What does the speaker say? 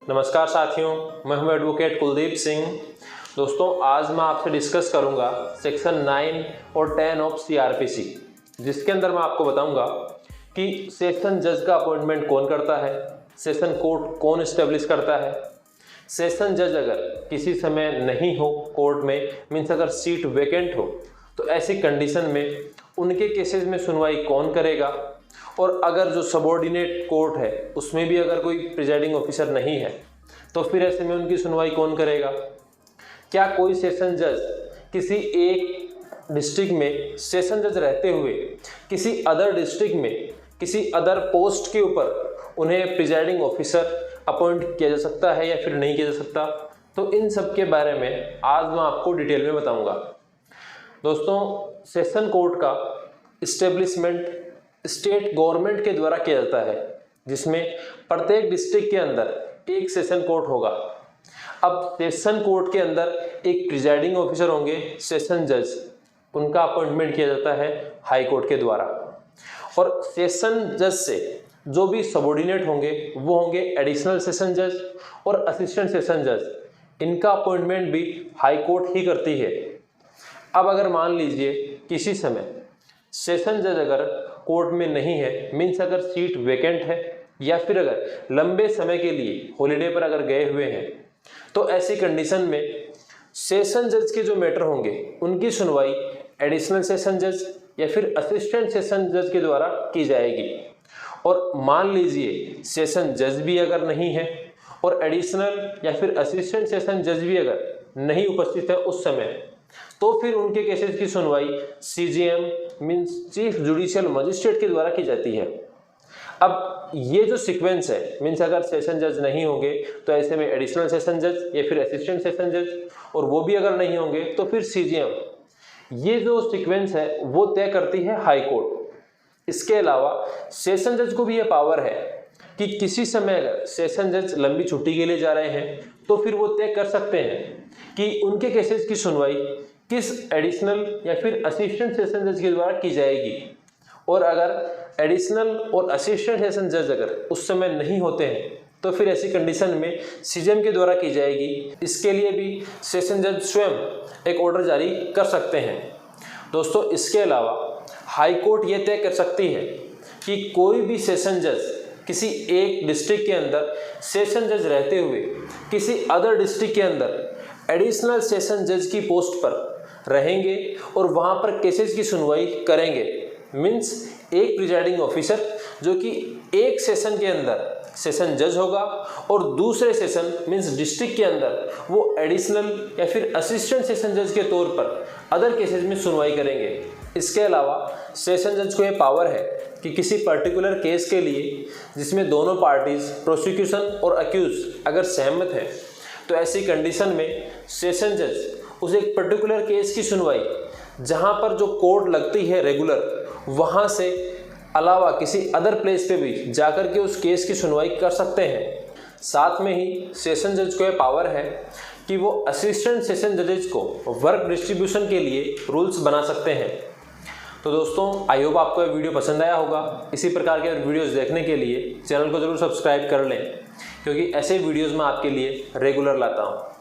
नमस्कार साथियों, मैं हूं एडवोकेट कुलदीप सिंह। दोस्तों, आज मैं आपसे डिस्कस करूंगा सेक्शन 9 और 10 ऑफ सीआरपीसी, जिसके अंदर मैं आपको बताऊंगा कि सेशन जज का अपॉइंटमेंट कौन करता है, सेशन कोर्ट कौन इस्टेब्लिश करता है, सेशन जज अगर किसी समय नहीं हो कोर्ट में, मीन्स अगर सीट वेकेंट हो, तो ऐसी कंडीशन में उनके केसेस में सुनवाई कौन करेगा, और अगर जो सबऑर्डिनेट कोर्ट है उसमें भी अगर कोई प्रिजाइडिंग ऑफिसर नहीं है तो फिर ऐसे में उनकी सुनवाई कौन करेगा। क्या कोई सेशन जज किसी एक डिस्ट्रिक्ट में सेशन जज रहते हुए किसी अदर डिस्ट्रिक्ट में किसी अदर पोस्ट के ऊपर उन्हें प्रिजाइडिंग ऑफिसर अपॉइंट किया जा सकता है या फिर नहीं किया जा सकता, तो इन सब के बारे में आज मैं आपको डिटेल में बताऊंगा। दोस्तों, सेशन कोर्ट का इस्टेब्लिशमेंट स्टेट गवर्नमेंट के द्वारा किया जाता है, जिसमें प्रत्येक डिस्ट्रिक्ट के अंदर एक सेशन कोर्ट होगा। अब सेशन कोर्ट के अंदर एक प्रिजाइडिंग ऑफिसर होंगे, सेशन जज, उनका अपॉइंटमेंट किया जाता है हाई कोर्ट के द्वारा। और सेशन जज से जो भी सबऑर्डिनेट होंगे वो होंगे एडिशनल सेशन जज और असिस्टेंट सेशन जज, इनका अपॉइंटमेंट भी हाई कोर्ट ही करती है। अब अगर मान लीजिए किसी समय सेशन जज अगर कोर्ट में नहीं है, मीन्स अगर सीट वेकेंट है या फिर अगर लंबे समय के लिए हॉलिडे पर अगर गए हुए हैं, तो ऐसी कंडीशन में सेशन जज के जो मैटर होंगे उनकी सुनवाई एडिशनल सेशन जज या फिर असिस्टेंट सेशन जज के द्वारा की जाएगी। और मान लीजिए सेशन जज भी अगर नहीं है और एडिशनल या फिर असिस्टेंट सेशन जज भी अगर नहीं उपस्थित है उस समय, तो फिर उनके केसेस की सुनवाई CGM means chief judicial magistrate के द्वारा की जाती है। अब ये जो सीक्वेंस है, मीन्स अगर सेशन जज नहीं होंगे तो ऐसे में एडिशनल सेशन जज या फिर असिस्टेंट सेशन जज, और वो भी अगर नहीं होंगे तो फिर सीजीएम, ये जो सीक्वेंस है वो तय करती है हाई कोर्ट। इसके अलावा सेशन जज को भी ये पावर है कि किसी समय अगर सेशन जज लंबी छुट्टी के लिए जा रहे हैं तो फिर वो तय कर सकते हैं कि उनके केसेस की सुनवाई किस एडिशनल या फिर असिस्टेंट सेशन जज के द्वारा की जाएगी। और अगर एडिशनल और असिस्टेंट सेशन जज अगर उस समय नहीं होते हैं तो फिर ऐसी कंडीशन में सीजीएम के द्वारा की जाएगी। इसके लिए भी सेशन जज स्वयं एक ऑर्डर जारी कर सकते हैं। दोस्तों, इसके अलावा हाई कोर्ट ये तय कर सकती है कि कोई भी सेशन जज किसी एक डिस्ट्रिक्ट के अंदर सेशन जज रहते हुए किसी अदर डिस्ट्रिक्ट के अंदर एडिशनल सेशन जज की पोस्ट पर रहेंगे और वहां पर केसेस की सुनवाई करेंगे। मीन्स एक प्रिजाइडिंग ऑफिसर जो कि एक सेशन के अंदर सेशन जज होगा और दूसरे सेशन मीन्स डिस्ट्रिक्ट के अंदर वो एडिशनल या फिर असिस्टेंट सेशन जज के तौर पर अदर केसेस में सुनवाई करेंगे। इसके अलावा सेशन जज को ये पावर है कि किसी पर्टिकुलर केस के लिए जिसमें दोनों पार्टीज प्रोसिक्यूशन और अक्यूज अगर सहमत हैं, तो ऐसी कंडीशन में सेशन जज उस एक पर्टिकुलर केस की सुनवाई जहां पर जो कोर्ट लगती है रेगुलर, वहां से अलावा किसी अदर प्लेस पे भी जाकर के उस केस की सुनवाई कर सकते हैं। साथ में ही सेशन जज को यह पावर है कि वो असिस्टेंट सेशन जजेस को वर्क डिस्ट्रीब्यूशन के लिए रूल्स बना सकते हैं। तो दोस्तों, आई होप आपको यह वीडियो पसंद आया होगा। इसी प्रकार के वीडियोस देखने के लिए चैनल को जरूर सब्सक्राइब कर लें, क्योंकि ऐसे वीडियोस मैं आपके लिए रेगुलर लाता हूँ।